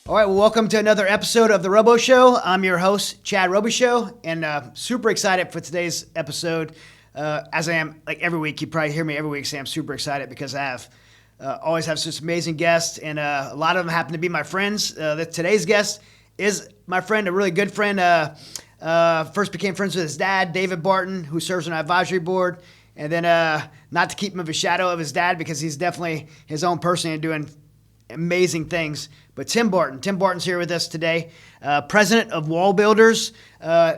All right, well, welcome to another episode of the Robo Show. I'm your host, Chad Robichaux, and super excited for today's episode. As I am like every week, you probably hear me every week say I'm super excited because I have always have such amazing guests, and a lot of them happen to be my friends. Today's guest is my friend, a really good friend. First became friends with his dad, David Barton, who serves on our advisory board, and then not to keep him of a shadow of his dad because he's definitely his own person and doing amazing things. But Tim Barton's here with us today, president of WallBuilders.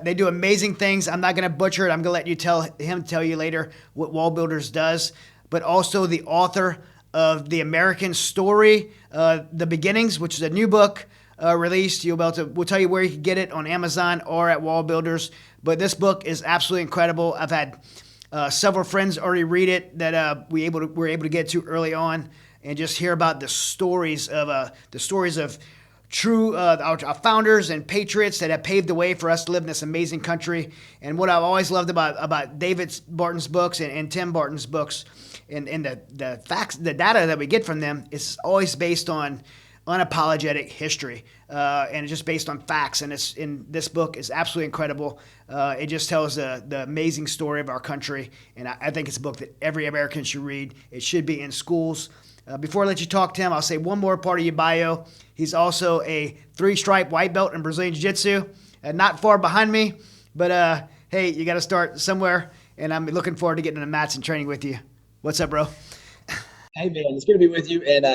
They do amazing things. I'm not going to butcher it. I'm going to let him tell you later what WallBuilders does, but also the author of The American Story, The Beginnings, which is a new book released. We'll tell you where you can get it on Amazon or at WallBuilders. But this book is absolutely incredible. I've had several friends already read it that we're able to get to early on, and just hear about the stories of true our founders and patriots that have paved the way for us to live in this amazing country. And what I've always loved about David Barton's books and Tim Barton's books and the facts, the data that we get from them is always based on unapologetic history, and it's just based on facts. And this book is absolutely incredible. It just tells the amazing story of our country, and I think it's a book that every American should read. It should be in schools. Before I let you talk, Tim, I'll say one more part of your bio. He's also a 3-stripe white belt in Brazilian Jiu-Jitsu. Not far behind me, but hey, you got to start somewhere, and I'm looking forward to getting in the mats and training with you. What's up, bro? Hey man, it's good to be with you. And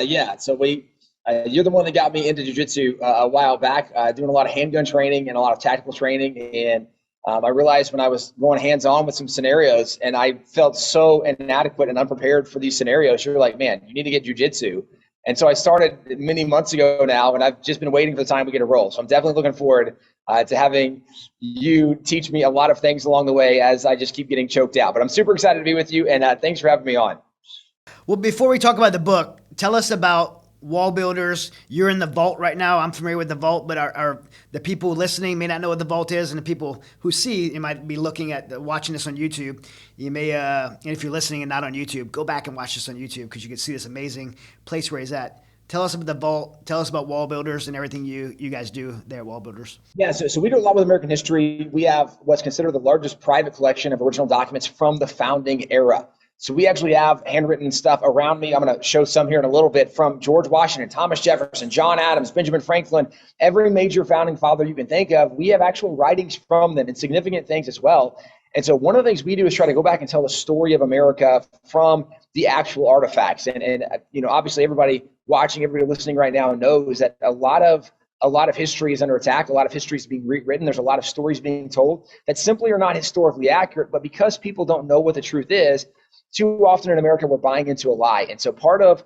you're the one that got me into jiu-jitsu a while back, doing a lot of handgun training and a lot of tactical training. And I realized when I was going hands-on with some scenarios and I felt so inadequate and unprepared for these scenarios, you're like, man, you need to get jiu-jitsu. And so I started many months ago now, and I've just been waiting for the time we get a roll. So I'm definitely looking forward to having you teach me a lot of things along the way as I just keep getting choked out. But I'm super excited to be with you, and thanks for having me on. Well, before we talk about the book, tell us about WallBuilders. You're in the vault right now. I'm familiar with the vault, but the people listening may not know what the vault is, and the people who see, you might be watching this on YouTube. You may, and if you're listening and not on YouTube, go back and watch this on YouTube because you can see this amazing place where he's at. Tell us about the vault. Tell us about WallBuilders and everything you guys do there at WallBuilders. Yeah, so we do a lot with American history. We have what's considered the largest private collection of original documents from the founding era. So we actually have handwritten stuff around me. I'm going to show some here in a little bit from George Washington, Thomas Jefferson, John Adams, Benjamin Franklin, every major founding father you can think of. We have actual writings from them and significant things as well. And so one of the things we do is try to go back and tell the story of America from the actual artifacts. And obviously everybody watching, everybody listening right now knows that a lot of history is under attack. A lot of history is being rewritten. There's a lot of stories being told that simply are not historically accurate. But because people don't know what the truth is, too often in America, we're buying into a lie. And so part of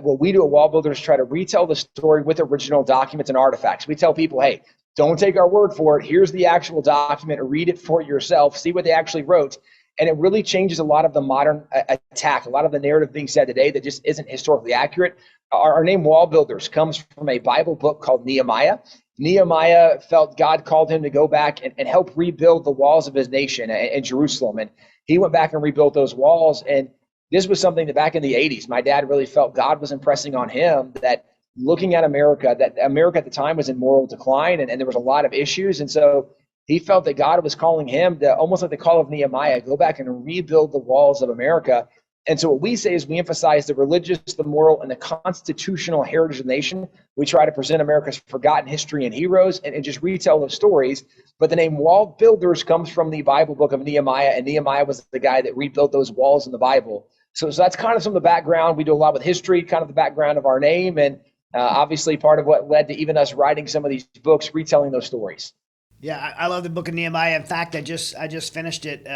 what we do at WallBuilders is try to retell the story with original documents and artifacts. We tell people, hey, don't take our word for it. Here's the actual document. Read it for yourself. See what they actually wrote. And it really changes a lot of the modern attack, a lot of the narrative being said today that just isn't historically accurate. Our name WallBuilders comes from a Bible book called Nehemiah. Nehemiah felt God called him to go back and help rebuild the walls of his nation in Jerusalem. And he went back and rebuilt those walls. And this was something that back in the 80s, my dad really felt God was impressing on him that looking at America, that America at the time was in moral decline and there was a lot of issues. And so he felt that God was calling him to, almost like the call of Nehemiah, go back and rebuild the walls of America. And so what we say is we emphasize the religious, the moral, and the constitutional heritage of the nation. We try to present America's forgotten history and heroes and just retell those stories. But the name WallBuilders comes from the Bible book of Nehemiah, and Nehemiah was the guy that rebuilt those walls in the Bible. So that's kind of some of the background. We do a lot with history, kind of the background of our name, and obviously part of what led to even us writing some of these books, retelling those stories. Yeah, I love the book of Nehemiah. In fact, I just finished it.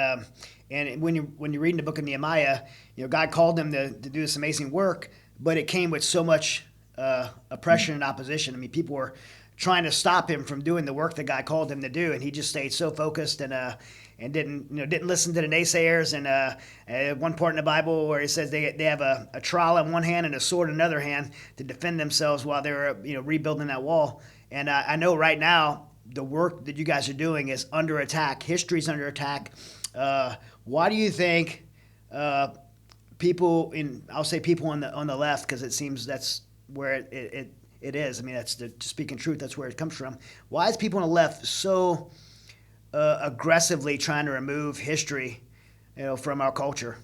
And when you're reading the book of Nehemiah, God called him to do this amazing work, but it came with so much oppression and opposition. I mean, people were trying to stop him from doing the work that God called him to do, and he just stayed so focused and didn't listen to the naysayers. And at one part in the Bible where it says they have a trowel in one hand and a sword in another hand to defend themselves while they were rebuilding that wall. And I know right now the work that you guys are doing is under attack. History's under attack. Why do you think people on the left, because it seems that's where it is. I mean, that's speaking truth. That's where it comes from. Why is people on the left so aggressively trying to remove history, from our culture?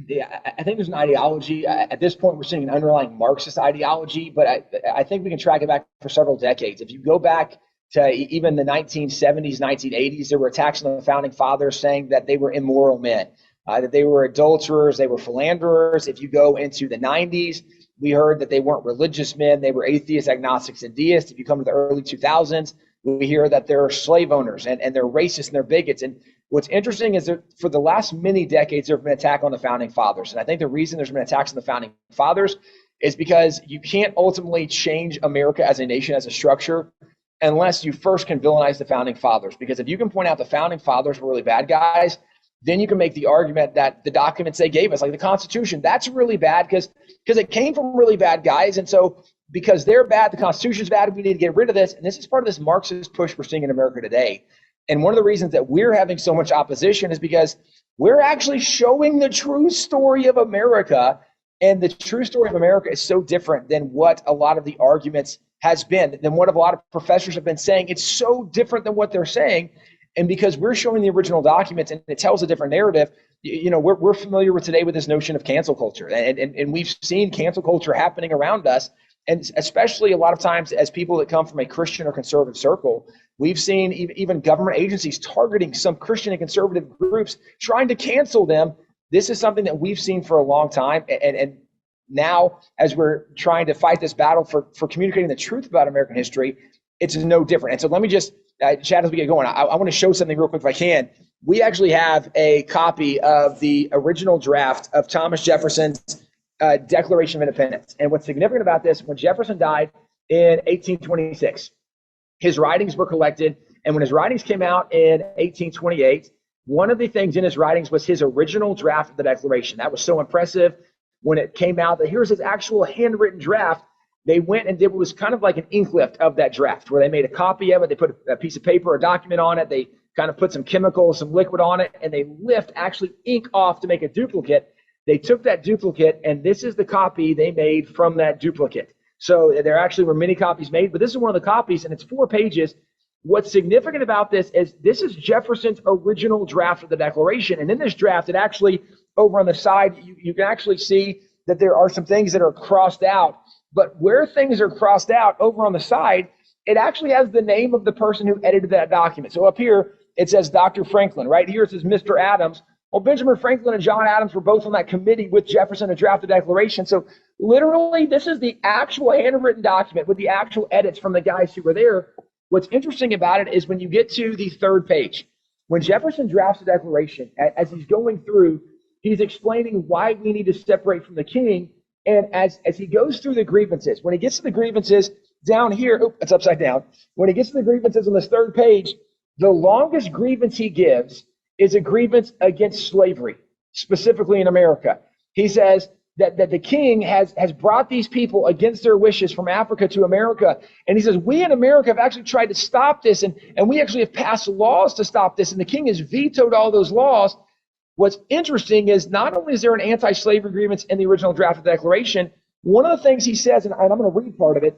Yeah, I think there's an ideology. At this point, we're seeing an underlying Marxist ideology, but I think we can track it back for several decades. If you go back to even the 1970s, 1980s, there were attacks on the founding fathers saying that they were immoral men, that they were adulterers, they were philanderers. If you go into the 90s, we heard that they weren't religious men, they were atheists, agnostics, and deists. If you come to the early 2000s, we hear that they're slave owners and they're racist and they're bigots. And what's interesting is that for the last many decades, there have been an attack on the founding fathers. And I think the reason there's been attacks on the founding fathers is because you can't ultimately change America as a nation, as a structure, unless you first can villainize the founding fathers. Because if you can point out the founding fathers were really bad guys, then you can make the argument that the documents they gave us, like the Constitution, that's really bad because it came from really bad guys. And so because they're bad, the Constitution's bad, we need to get rid of this. And this is part of this Marxist push we're seeing in America today. And one of the reasons that we're having so much opposition is because we're actually showing the true story of America. And the true story of America is so different than what a lot of the arguments has been, than what a lot of professors have been saying. It's so different than what they're saying. And because we're showing the original documents and it tells a different narrative, we're familiar with today with this notion of cancel culture. And we've seen cancel culture happening around us. And especially a lot of times as people that come from a Christian or conservative circle, we've seen even government agencies targeting some Christian and conservative groups, trying to cancel them. This is something that we've seen for a long time. And now, as we're trying to fight this battle for communicating the truth about American history, it's no different. And so let me just, Chad, as we get going, I want to show something real quick if I can. We actually have a copy of the original draft of Thomas Jefferson's Declaration of Independence. And what's significant about this, when Jefferson died in 1826, his writings were collected. And when his writings came out in 1828, one of the things in his writings was his original draft of the Declaration. That was so impressive when it came out that here's his actual handwritten draft. They went and did what was kind of like an ink lift of that draft, where they made a copy of it. They put a piece of paper, a document on it. They kind of put some chemicals, some liquid on it, and they lift actually ink off to make a duplicate. They took that duplicate, and this is the copy they made from that duplicate. So there actually were many copies made, but this is one of the copies, and it's 4 pages. What's significant about this is Jefferson's original draft of the Declaration. And in this draft, it actually, over on the side, you can actually see that there are some things that are crossed out. But where things are crossed out, over on the side, it actually has the name of the person who edited that document. So up here, it says Dr. Franklin. Right here, it says Mr. Adams. Well, Benjamin Franklin and John Adams were both on that committee with Jefferson to draft the Declaration. So literally, this is the actual handwritten document with the actual edits from the guys who were there. What's interesting about it is when you get to the 3rd page, when Jefferson drafts the Declaration, as he's going through, he's explaining why we need to separate from the king. And as he goes through the grievances, when he gets to the grievances down here, it's upside down. When he gets to the grievances on this 3rd page, the longest grievance he gives is a grievance against slavery, specifically in America. He says that the king has brought these people against their wishes from Africa to America. And he says, we in America have actually tried to stop this, and we actually have passed laws to stop this, and the king has vetoed all those laws. What's interesting is not only is there an anti-slavery grievance in the original draft of the Declaration, one of the things he says, and I'm going to read part of it,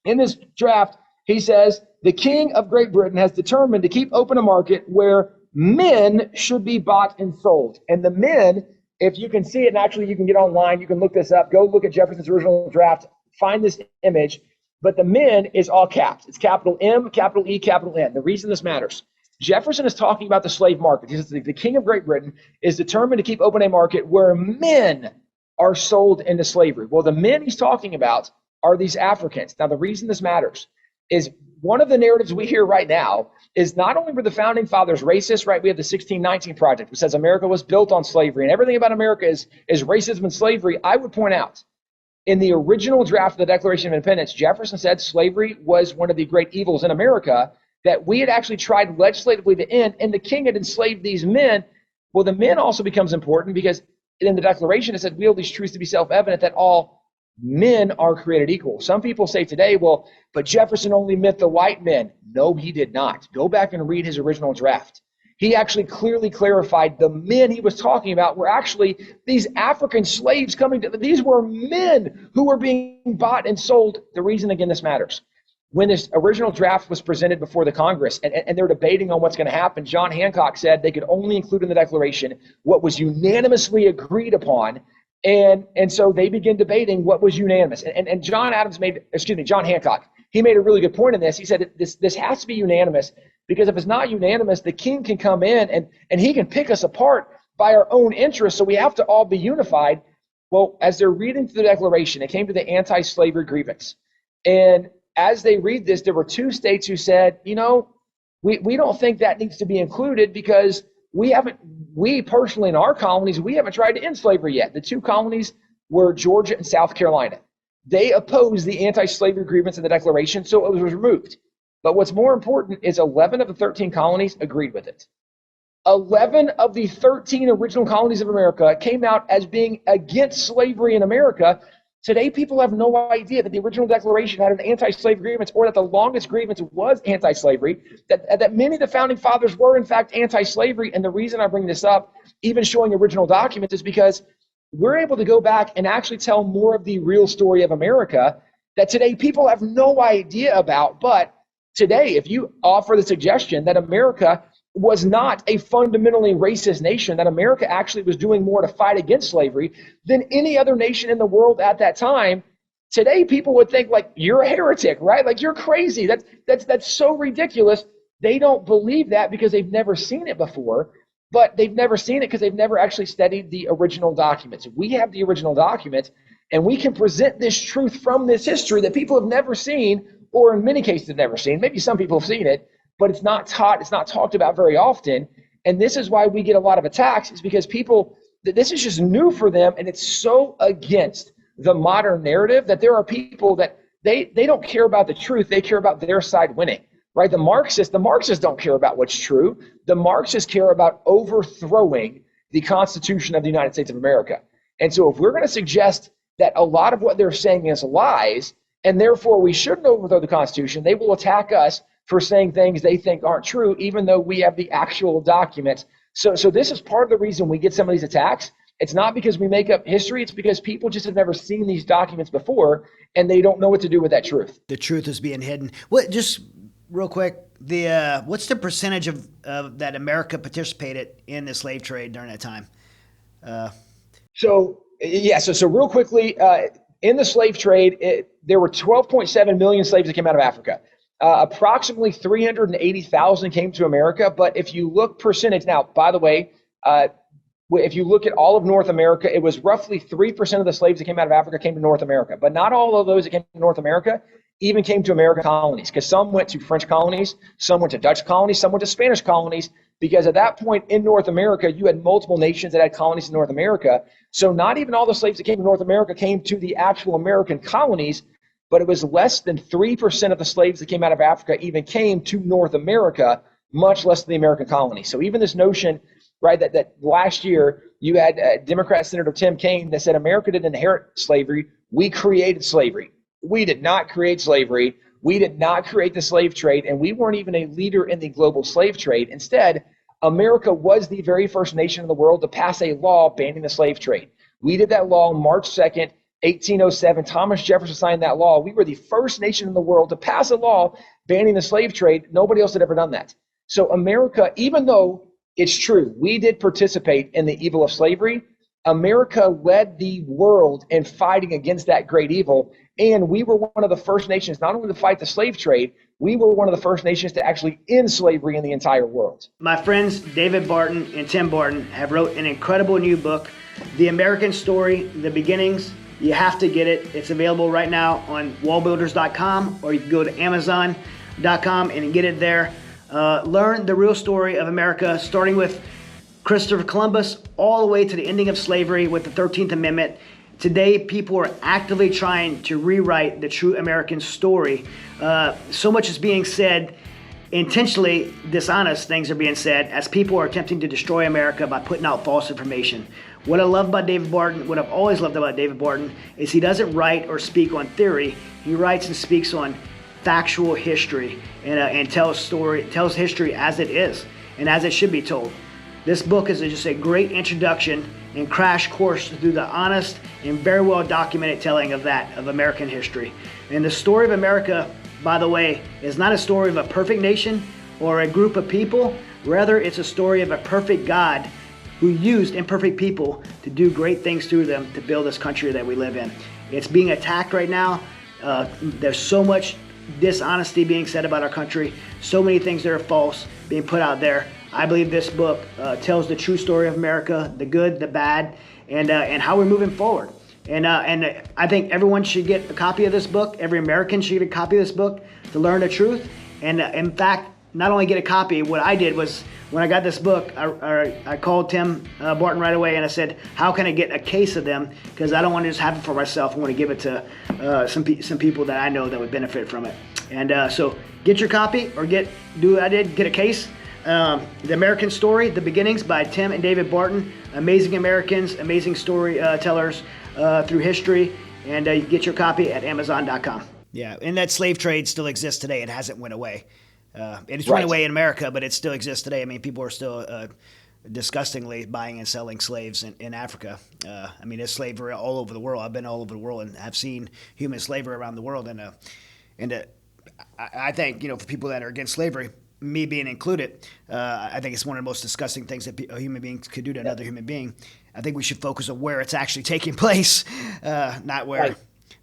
in this draft, he says, the King of Great Britain has determined to keep open a market where men should be bought and sold. And the men, if you can see it, and actually you can get online, you can look this up, go look at Jefferson's original draft, find this image, but the men is all caps. It's capital M, capital E, capital N. The reason this matters, Jefferson is talking about the slave market. He says the King of Great Britain is determined to keep open a market where men are sold into slavery. Well, the men he's talking about are these Africans. Now, the reason this matters is one of the narratives we hear right now is not only were the founding fathers racist, right? We have the 1619 Project, which says America was built on slavery and everything about America is racism and slavery. I would point out in the original draft of the Declaration of Independence, Jefferson said slavery was one of the great evils in America that we had actually tried legislatively to end, and the king had enslaved these men. Well, the men also becomes important because in the Declaration it said, we hold these truths to be self-evident that all men are created equal. Some people say today, well, but Jefferson only meant the white men. No, he did not. Go back and read his original draft. he actually clearly clarified the men he was talking about were actually these African slaves coming to, these were men who were being bought and sold. The reason, again, this matters. When this original draft was presented before the Congress and they're debating on what's going to happen, John Hancock said they could only include in the Declaration what was unanimously agreed upon. And so they begin debating what was unanimous. And John Hancock, he made a really good point in this. He said this has to be unanimous, because if it's not unanimous, the king can come in and he can pick us apart by our own interests. So we have to all be unified. Well, as they're reading through the Declaration, it came to the anti-slavery grievance. And as they read this, there were 2 states who said, we don't think that needs to be included, because we personally in our colonies, we haven't tried to end slavery yet. The 2 colonies were Georgia and South Carolina. They opposed the anti-slavery grievance in the Declaration, so it was removed. But what's more important is 11 of the 13 colonies agreed with it. 11 of the 13 original colonies of America came out as being against slavery in America. Today, people have no idea that the original Declaration had an anti-slavery grievance, or that the longest grievance was anti-slavery, that many of the founding fathers were, in fact, anti-slavery. And the reason I bring this up, even showing original documents, is because we're able to go back and actually tell more of the real story of America that today people have no idea about. But today, if you offer the suggestion that America was not a fundamentally racist nation, that America actually was doing more to fight against slavery than any other nation in the world at that time, today people would think like, you're a heretic, right? Like, you're crazy. That's so ridiculous. They don't believe that because they've never seen it before, but they've never seen it because they've never actually studied the original documents. We have the original documents, and we can present this truth from this history that people have never seen, or in many cases have never seen. Maybe some people have seen it, but it's not taught, it's not talked about very often. And this is why we get a lot of attacks, is because people, this is just new for them, and it's so against the modern narrative that there are people that they don't care about the truth, they care about their side winning, right? The Marxists don't care about what's true. The Marxists care about overthrowing the Constitution of the United States of America. And so if we're going to suggest that a lot of what they're saying is lies, and therefore we shouldn't overthrow the Constitution, they will attack us for saying things they think aren't true, even though we have the actual documents. So this is part of the reason we get some of these attacks. It's not because we make up history, it's because people just have never seen these documents before, and they don't know what to do with that truth. The truth is being hidden. What, just real quick, what's the percentage of that America participated in the slave trade during that time? So real quickly, in the slave trade, there were 12.7 million slaves that came out of Africa. Approximately 380,000 came to America. But if you look percentage, now, by the way, if you look at all of North America, it was roughly 3% of the slaves that came out of Africa came to North America. But not all of those that came to North America even came to American colonies, because some went to French colonies, some went to Dutch colonies, some went to Spanish colonies, because at that point in North America, you had multiple nations that had colonies in North America. So not even all the slaves that came to North America came to the actual American colonies, but it was less than 3% of the slaves that came out of Africa even came to North America, much less than the American colonies. So even this notion, right, that last year you had Democrat Senator Tim Kaine that said America didn't inherit slavery, we created slavery. We did not create slavery. We did not create the slave trade, and we weren't even a leader in the global slave trade. Instead, America was the very first nation in the world to pass a law banning the slave trade. We did that law on March 2nd, 1807. Thomas Jefferson signed that law. We were the first nation in the world to pass a law banning the slave trade. Nobody else had ever done that. So America, even though it's true, we did participate in the evil of slavery, America led the world in fighting against that great evil. And we were one of the first nations not only to fight the slave trade, we were one of the first nations to actually end slavery in the entire world. My friends David Barton and Tim Barton have wrote an incredible new book, The American Story, The Beginnings. You have to get it. It's available right now on WallBuilders.com, or you can go to Amazon.com and get it there. Learn the real story of America, starting with Christopher Columbus all the way to the ending of slavery with the 13th Amendment. Today, people are actively trying to rewrite the true American story. So much is being said, intentionally dishonest things are being said, as people are attempting to destroy America by putting out false information. What I love about David Barton, what I've always loved about David Barton, is he doesn't write or speak on theory. He writes and speaks on factual history and tells history as it is. and as it should be told. This book is just a great introduction and crash course through the honest and very well documented telling of American history. And the story of America, by the way, is not a story of a perfect nation or a group of people. Rather, it's a story of a perfect God who used imperfect people to do great things through them to build this country that we live in. It's being attacked right now. There's so much dishonesty being said about our country, so many things that are false being put out there. I believe this book tells the true story of America, the good, the bad, and how we're moving forward. And I think everyone should get a copy of this book. Every American should get a copy of this book to learn the truth. And in fact, not only get a copy, what I did was when I got this book, I called Tim Barton right away and I said, how can I get a case of them? Because I don't want to just have it for myself. I want to give it to some people that I know that would benefit from it. And so get your copy or do what I did, get a case. The American Story, The Beginnings by Tim and David Barton. Amazing Americans, amazing storytellers through history. And you can get your copy at Amazon.com. Yeah, and that slave trade still exists today. It hasn't went away. It's went away in America, but it still exists today. I mean, people are still disgustingly buying and selling slaves in Africa. I mean, there's slavery all over the world. I've been all over the world and have seen human slavery around the world. And I think, for people that are against slavery, me being included, I think it's one of the most disgusting things that a human being could do to another human being. I think we should focus on where it's actually taking place, not where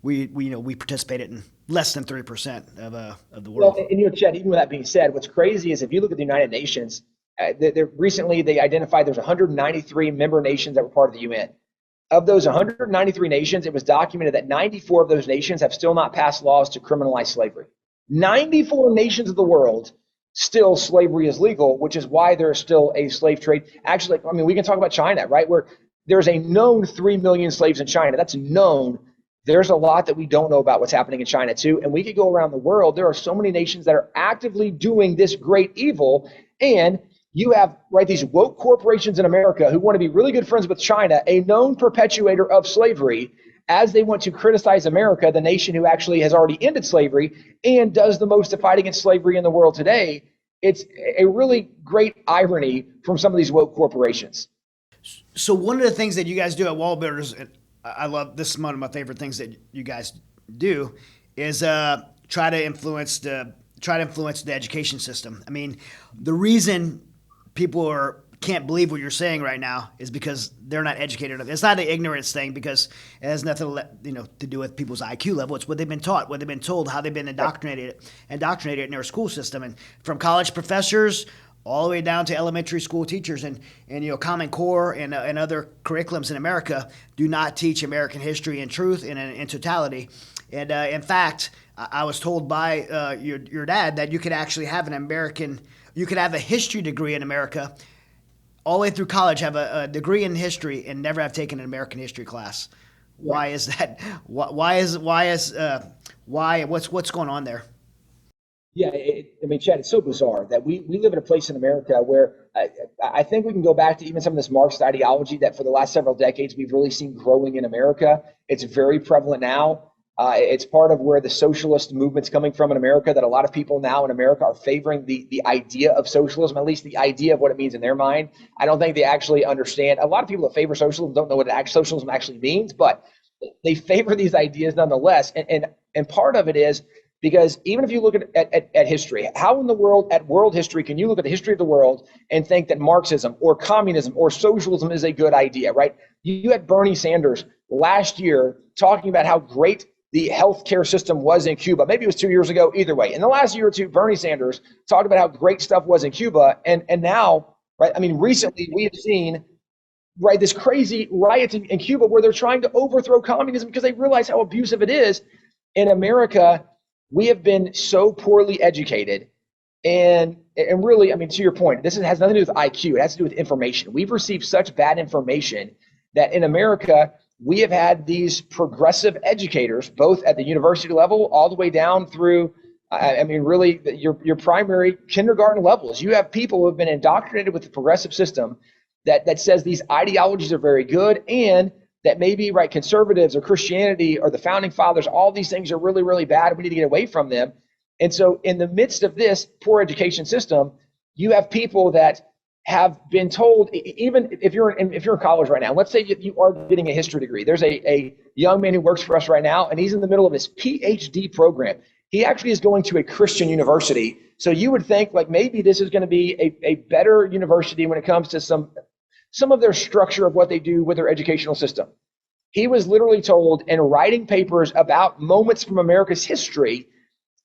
we participated in less than 3% of the world. Well, and Chad, even with that being said, what's crazy is if you look at the United Nations, recently they identified there's 193 member nations that were part of the UN. Of those 193 nations, it was documented that 94 of those nations have still not passed laws to criminalize slavery. 94 nations of the world, still slavery is legal, which is why there's still a slave trade. Actually, I mean, we can talk about China, right? Where there's a known 3 million slaves in China. That's known. There's a lot that we don't know about what's happening in China too. And we could go around the world. There are so many nations that are actively doing this great evil. And you have, these woke corporations in America who want to be really good friends with China, a known perpetuator of slavery, as they want to criticize America, the nation who actually has already ended slavery and does the most to fight against slavery in the world today. It's a really great irony from some of these woke corporations. So one of the things that you guys do at WallBuilders, I love, this is one of my favorite things that you guys do, is try to influence the education system. I mean, the reason people can't believe what you're saying right now is because they're not educated enough. It's not an ignorance thing because it has nothing to do with people's IQ level. It's what they've been taught, what they've been told, how they've been indoctrinated in their school system, and from college professors all the way down to elementary school teachers and Common Core and other curriculums in America do not teach American history in truth and in totality. And in fact, I was told by your dad that you could actually have a history degree in America all the way through college, have a degree in history and never have taken an American history class. Why is that? What's going on there? Yeah, Chad, it's so bizarre that we live in a place in America where I think we can go back to even some of this Marxist ideology that for the last several decades we've really seen growing in America. It's very prevalent now. It's part of where the socialist movement's coming from in America, that a lot of people now in America are favoring the idea of socialism, at least the idea of what it means in their mind. I don't think they actually understand. A lot of people that favor socialism don't know what socialism actually means, but they favor these ideas nonetheless. And part of it is because even if you look at history, how in the world, at world history, can you look at the history of the world and think that Marxism or communism or socialism is a good idea, right? You had Bernie Sanders last year talking about how great the healthcare system was in Cuba. Maybe it was 2 years ago, either way. In the last year or two, Bernie Sanders talked about how great stuff was in Cuba. And now, recently we have seen, this crazy riots in Cuba where they're trying to overthrow communism because they realize how abusive it is. In America, we have been so poorly educated. And really, to your point, this has nothing to do with IQ. It has to do with information. We've received such bad information that in America, we have had these progressive educators, both at the university level, all the way down through, really your primary kindergarten levels. You have people who have been indoctrinated with the progressive system that says these ideologies are very good, and that maybe conservatives or Christianity or the founding fathers, all these things are really, really bad, and we need to get away from them. And so in the midst of this poor education system, you have people that have been told, even if you're in college right now, let's say you are getting a history degree. There's a young man who works for us right now, and he's in the middle of his PhD program. He actually is going to a Christian university. So you would think like maybe this is going to be a better university when it comes to some of their structure of what they do with their educational system. He was literally told in writing papers about moments from America's history,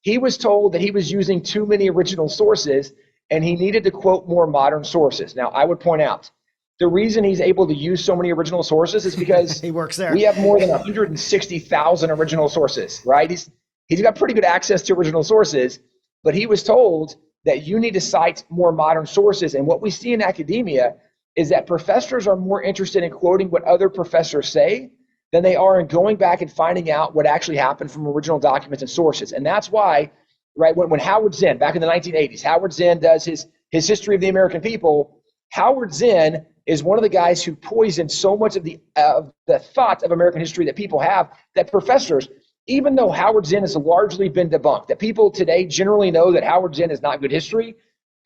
he was told that he was using too many original sources and he needed to quote more modern sources. Now, I would point out the reason he's able to use so many original sources is because he works there. We have more than 160,000 original sources, right? He's got pretty good access to original sources, but he was told that you need to cite more modern sources. And what we see in academia is that professors are more interested in quoting what other professors say than they are in going back and finding out what actually happened from original documents and sources. And that's why, right, when Howard Zinn, back in the 1980s, Howard Zinn does his history of the American people, Howard Zinn is one of the guys who poisoned so much of the thought of American history that people have, that professors, even though Howard Zinn has largely been debunked, that people today generally know that Howard Zinn is not good history,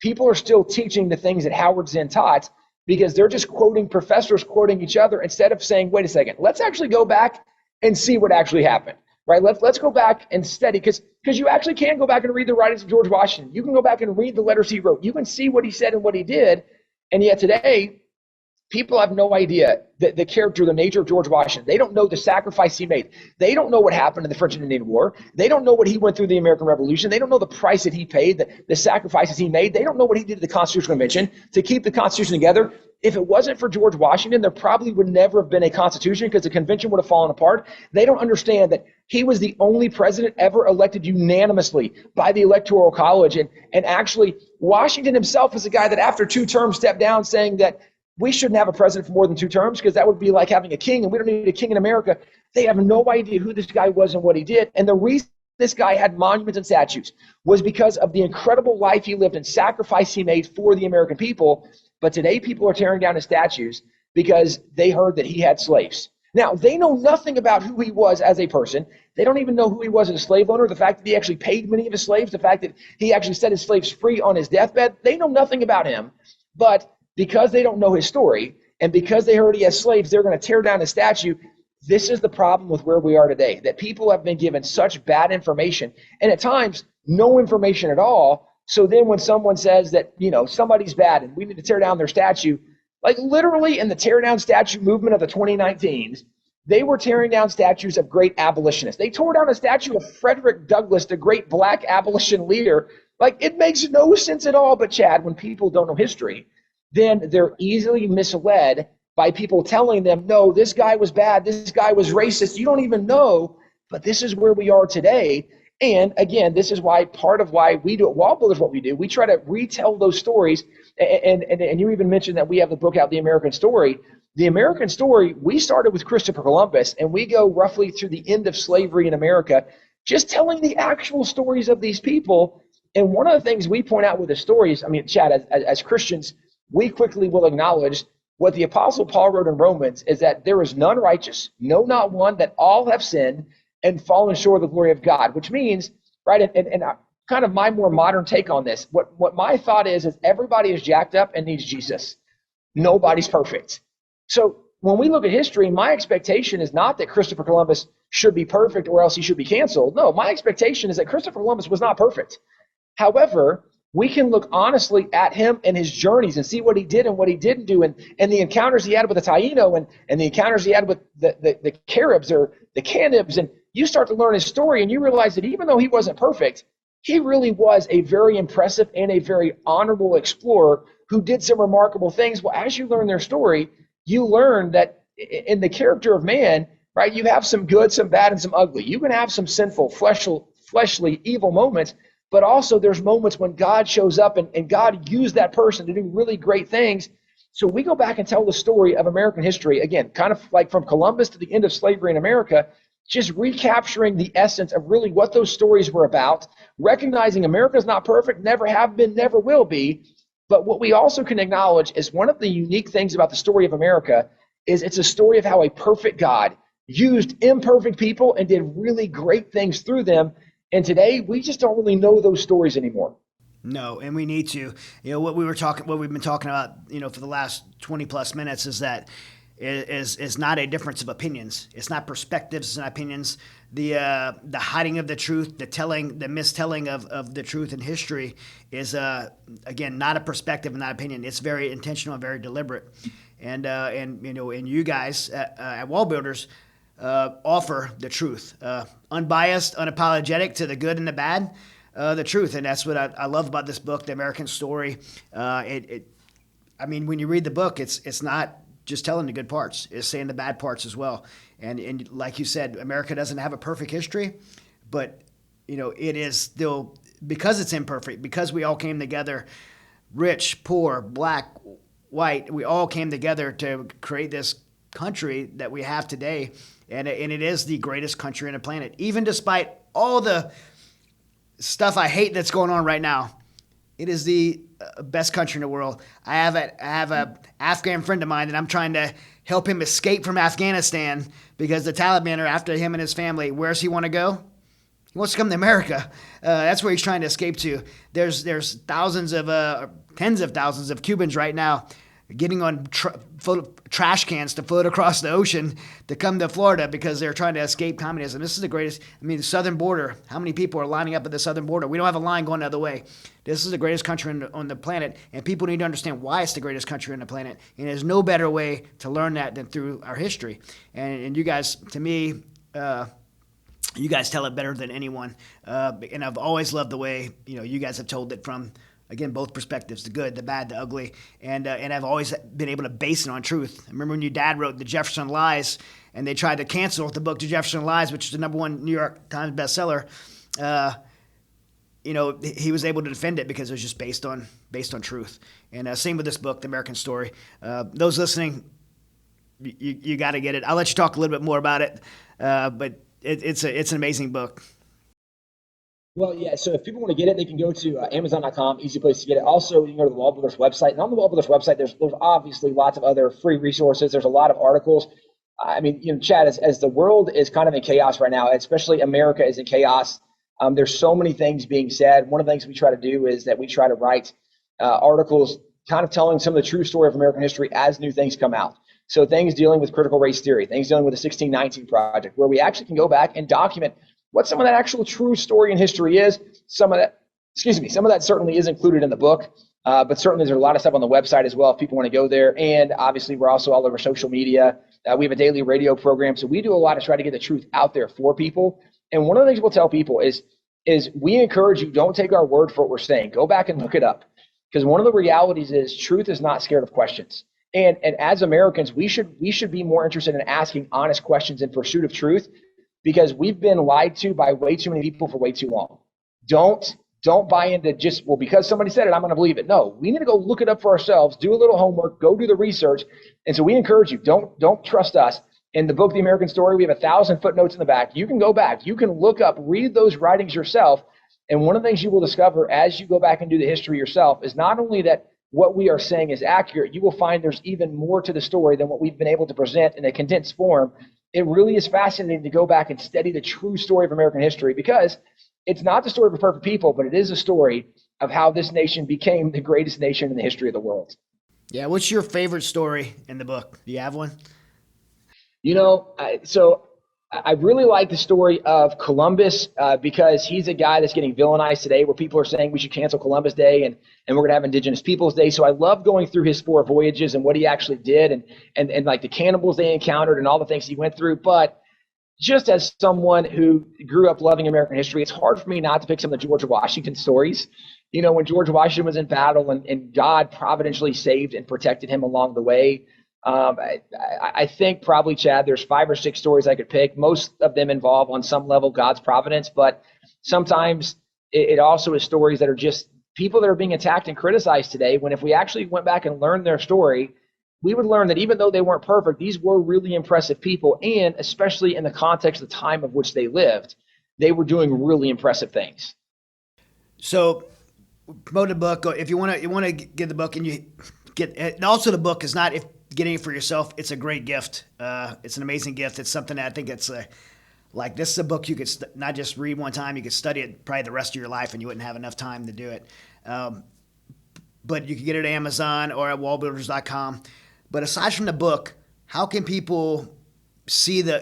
people are still teaching the things that Howard Zinn taught because they're just quoting professors quoting each other instead of saying, wait a second, let's actually go back and see what actually happened, right? Let's go back and study, because you actually can go back and read the writings of George Washington. You can go back and read the letters he wrote. You can see what he said and what he did. And yet today, people have no idea the character, the nature of George Washington. They don't know the sacrifice he made. They don't know what happened in the French and Indian War. They don't know what he went through the American Revolution. They don't know the price that he paid, the sacrifices he made. They don't know what he did to the Constitutional Convention to keep the Constitution together. If it wasn't for George Washington, there probably would never have been a Constitution because the convention would have fallen apart. They don't understand that he was the only president ever elected unanimously by the Electoral College. And actually, Washington himself is a guy that after 2 terms stepped down saying that we shouldn't have a president for more than 2 terms because that would be like having a king, and we don't need a king in America. They have no idea who this guy was and what he did. And the reason this guy had monuments and statues was because of the incredible life he lived and sacrifice he made for the American people. But today people are tearing down his statues because they heard that he had slaves. Now, they know nothing about who he was as a person. They don't even know who he was as a slave owner, the fact that he actually paid many of his slaves, the fact that he actually set his slaves free on his deathbed. They know nothing about him. But because they don't know his story and because they heard he has slaves, they're going to tear down his statue. This is the problem with where we are today, that people have been given such bad information and at times no information at all. So then when someone says that, somebody's bad and we need to tear down their statue, like literally in the tear down statue movement of the 2019s, they were tearing down statues of great abolitionists. They tore down a statue of Frederick Douglass, the great black abolition leader. Like, it makes no sense at all. But Chad, when people don't know history, then they're easily misled by people telling them, no, this guy was bad, this guy was racist. You don't even know, but this is where we are today. And again, this is why part of why we do at WallBuilders what we do. We try to retell those stories. And you even mentioned that we have the book out, The American Story. The American Story, we started with Christopher Columbus, and we go roughly through the end of slavery in America, just telling the actual stories of these people. And one of the things we point out with the stories, I mean, Chad, as Christians, we quickly will acknowledge what the Apostle Paul wrote in Romans is that there is none righteous, no, not one, that all have sinned and fallen short of the glory of God, which means, right, and kind of my more modern take on this, what my thought is everybody is jacked up and needs Jesus. Nobody's perfect. So when we look at history, my expectation is not that Christopher Columbus should be perfect or else he should be canceled. No, my expectation is that Christopher Columbus was not perfect. However, we can look honestly at him and his journeys and see what he did and what he didn't do, and the encounters he had with the Taino and the encounters he had with the Caribs or the Canibs, and you start to learn his story and you realize that even though he wasn't perfect, he really was a very impressive and a very honorable explorer who did some remarkable things. Well, as you learn their story, you learn that in the character of man, right, you have some good, some bad, and some ugly. You can have some sinful, fleshly, evil moments, but also there's moments when God shows up and God used that person to do really great things. So we go back and tell the story of American history, again, kind of like from Columbus to the end of slavery in America, just recapturing the essence of really what those stories were about, recognizing America's not perfect, never have been, never will be. But what we also can acknowledge is one of the unique things about the story of America is it's a story of how a perfect God used imperfect people and did really great things through them. And today, we just don't really know those stories anymore. No, and we need to. What we've been talking about, for the last 20 plus minutes is that is not a difference of opinions. It's not perspectives and opinions. The hiding of the truth, the mistelling of the truth in history is again not a perspective and not opinion. It's very intentional and very deliberate. And you guys at WallBuilders offer the truth, unbiased, unapologetic to the good and the bad. The truth, and that's what I love about this book, The American Story. When you read the book, it's not just telling the good parts; it's saying the bad parts as well. And like you said, America doesn't have a perfect history, but it is still, because it's imperfect, because we all came together, rich, poor, black, white, we all came together to create this country that we have today, and it is the greatest country on the planet, even despite all the stuff I hate that's going on right now. It is the best country in the world. I have a Afghan friend of mine that I'm trying to help him escape from Afghanistan because the Taliban are after him and his family. Where's he want to go? He wants to come to America. That's where he's trying to escape to. There's tens of thousands of Cubans right now getting on trash cans to float across the ocean to come to Florida because they're trying to escape communism. This is the greatest. The southern border. How many people are lining up at the southern border? We don't have a line going the other way. This is the greatest country on the planet, and people need to understand why it's the greatest country on the planet. And there's no better way to learn that than through our history. And you guys, to me, you guys tell it better than anyone. And I've always loved the way you guys have told it from, again, both perspectives, the good, the bad, the ugly, and I've always been able to base it on truth. I remember when your dad wrote The Jefferson Lies, and they tried to cancel the book The Jefferson Lies, which is the #1 New York Times bestseller. He was able to defend it because it was just based on truth. And same with this book, The American Story. Those listening, you got to get it. I'll let you talk a little bit more about it, but it's an amazing book. Well, yeah, so if people want to get it, they can go to Amazon.com, easy place to get it. Also, you can go to the WallBuilders website. And on the WallBuilders website, there's obviously lots of other free resources. There's a lot of articles. Chad, as the world is kind of in chaos right now, especially America is in chaos, there's so many things being said. One of the things we try to do is that we try to write articles kind of telling some of the true story of American history as new things come out. So things dealing with critical race theory, things dealing with the 1619 Project, where we actually can go back and document what some of that actual true story in history is. Some of that certainly is included in the book, but certainly there's a lot of stuff on the website as well if people want to go there. And obviously, we're also all over social media. We have a daily radio program, so we do a lot to try to get the truth out there for people. And one of the things we'll tell people is we encourage you, don't take our word for what we're saying. Go back and look it up, because one of the realities is truth is not scared of questions. And as Americans, we should be more interested in asking honest questions in pursuit of truth, because we've been lied to by way too many people for way too long. Don't buy into just, well, because somebody said it, I'm going to believe it. No, we need to go look it up for ourselves, do a little homework, go do the research. And so we encourage you, don't trust us. In the book, The American Story, we have 1,000 footnotes in the back. You can go back, you can look up, read those writings yourself. And one of the things you will discover as you go back and do the history yourself is not only that what we are saying is accurate, you will find there's even more to the story than what we've been able to present in a condensed form. It really is fascinating to go back and study the true story of American history, because it's not the story of perfect people, but it is a story of how this nation became the greatest nation in the history of the world. Yeah. What's your favorite story in the book? Do you have one? So I really like the story of Columbus because he's a guy that's getting villainized today, where people are saying we should cancel Columbus Day and we're going to have Indigenous Peoples Day. So I love going through his 4 voyages and what he actually did and like the cannibals they encountered and all the things he went through. But just as someone who grew up loving American history, it's hard for me not to pick some of the George Washington stories. When George Washington was in battle and God providentially saved and protected him along the way. I think probably, Chad, there's 5 or 6 stories I could pick. Most of them involve on some level God's providence, but sometimes it also is stories that are just people that are being attacked and criticized today, when if we actually went back and learned their story, we would learn that even though they weren't perfect, these were really impressive people, and especially in the context of the time of which they lived, they were doing really impressive things. So promote the book. If you want to get the book, and you get, and also the book is not, if getting it for yourself, it's a great gift. It's an amazing gift. It's something that I think it's like this is a book you could not just read one time, you could study it probably the rest of your life and you wouldn't have enough time to do it. But you can get it at Amazon or at WallBuilders.com. But aside from the book, how can people see do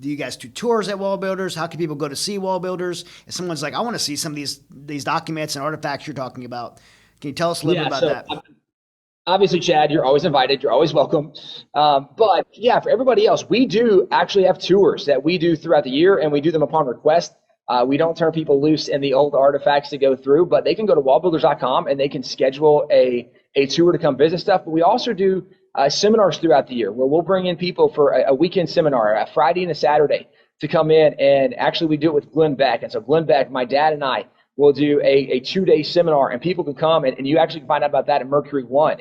you guys do tours at WallBuilders? How can people go to see WallBuilders? If someone's like, I want to see some of these documents and artifacts you're talking about, can you tell us a little bit about that? Obviously, Chad, you're always invited. You're always welcome. But yeah, for everybody else, we do actually have tours that we do throughout the year, and we do them upon request. We don't turn people loose in the old artifacts to go through, but they can go to wallbuilders.com and they can schedule a tour to come visit stuff. But we also do seminars throughout the year where we'll bring in people for a weekend seminar, a Friday and a Saturday, to come in. And actually, we do it with Glenn Beck. And so Glenn Beck, my dad and I, will do a 2-day seminar, and people can come and you actually can find out about that at Mercury One.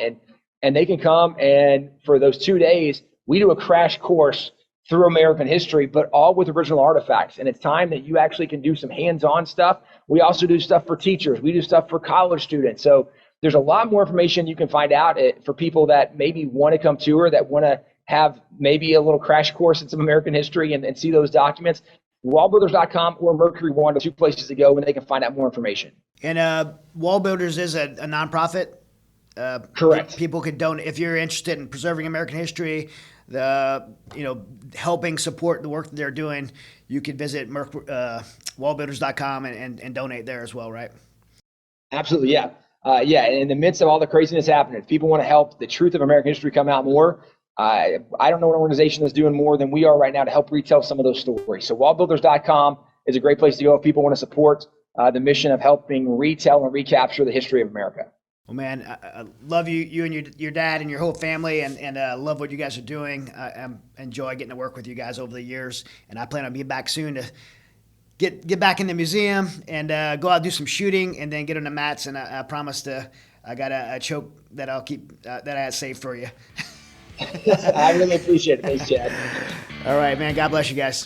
And they can come, and for those 2 days, we do a crash course through American history, but all with original artifacts. And it's time that you actually can do some hands-on stuff. We also do stuff for teachers. We do stuff for college students. So there's a lot more information you can find out for people that maybe want to come tour, that want to have maybe a little crash course in some American history and see those documents. WallBuilders.com or Mercury One are 2 places to go, and they can find out more information. And WallBuilders is a nonprofit. Correct. People could donate if you're interested in preserving American history, helping support the work that they're doing. You could visit wallbuilders.com and donate there as well, right? Absolutely, yeah. And in the midst of all the craziness happening, if people want to help the truth of American history come out more, I don't know an organization that's doing more than we are right now to help retell some of those stories. So wallbuilders.com is a great place to go if people want to support the mission of helping retell and recapture the history of America. Well, man, I love you and your dad and your whole family, and love what you guys are doing. I enjoy getting to work with you guys over the years, and I plan on being back soon to get back in the museum and go out and do some shooting, and then get on the mats. And I promise I got a choke that I'll keep that I had saved for you. I really appreciate it. Thanks, Chad. All right, man. God bless you guys.